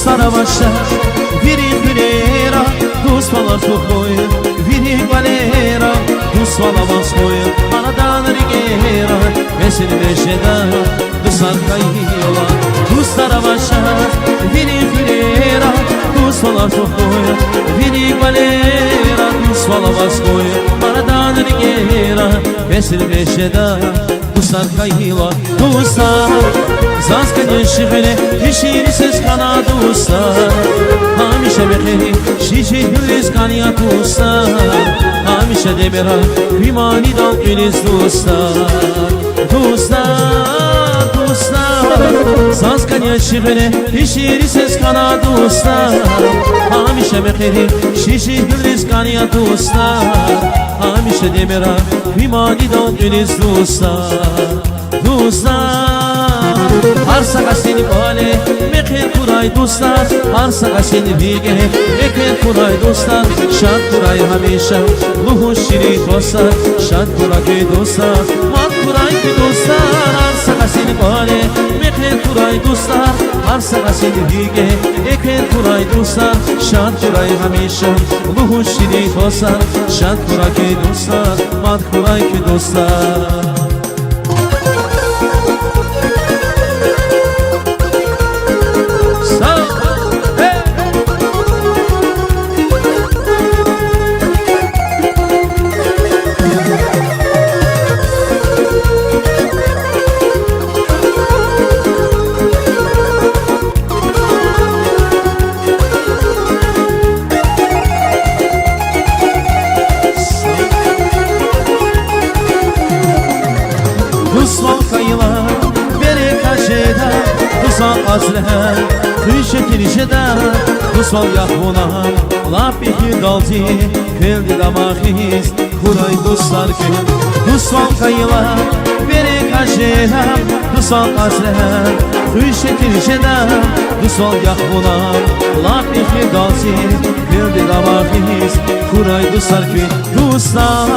Dostlara başla viri gülera, dost falar tokoy viri galera, dost falamaz koy anadan rigera, mesin beşeda dısar kayyola. Dostlara başla viri gülera, dost falar tokoy viri galera, dost falamaz koy anadan rigera, mesin beşeda dısar kayyola. Dostlar Zaskın şiğne işirsiz kanadı usta, hamişe bekleri şişe hüriz kaniyat usta, hamişe demera vimani dal güliz dostlar. Zaskın şiğne işirsiz kanadı usta, hamişe bekleri şişe hüriz kaniyat usta, hamişe demera vimani dal güliz dostlar. Arsa seni bale mekher kuray dostlar, arsa seni bige mekher kuray dostlar, şad kuray hamisha ruhu şiri dostlar, şad kuray dostlar, mat kuray dostlar. Arsa seni bale mekher kuray dostlar, arsa seni bige mekher kuray dostlar, şad kuray hamisha ruhu şiri dostlar, şad kuray dostlar, mat kuray dostlar. Usman kayıla beri kaşeda, Usman azreha kışetin işeda, Usman yahuna lapihi dalti keldi damahiz kuray dostlar ki. Usman kayıla beri kaşeda, Usman azreha kışetin işeda, Usman yahuna lapihi dalti keldi damahiz kuray dostlar ki. Dostlar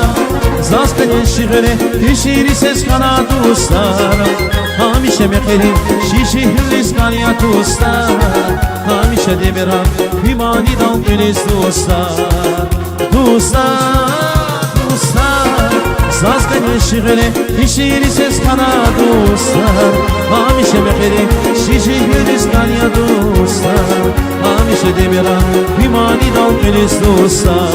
Zaskın şiğne işirsiz kanadı dostlar, hamişe mekeri şişe hüriz kaniyat dostlar, hamişe demera vimani dal güliz dostlar. Zaskın şiğne işirsiz kanadı dostlar, hamişe mekeri şişe hüriz kaniyat dostlar, hamişe demera vimani dal güliz dostlar.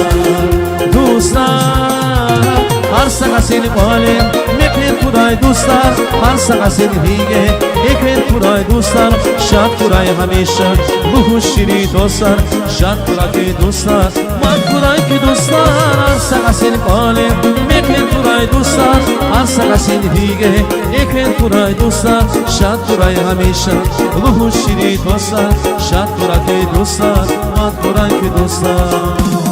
Arsa seni bale mekher kuray dostlar, arsa seni hige mekher kuray dostlar, şad kuray hamisha ruhu şiri dostlar, şad kuray dostlar, mat kuray dostlar. Arsa seni bale mekher kuray dostlar, arsa seni hige mekher kuray dostlar, şad kuray hamisha ruhu şiri dostlar, şad kuray dostlar, mat kuray dostlar.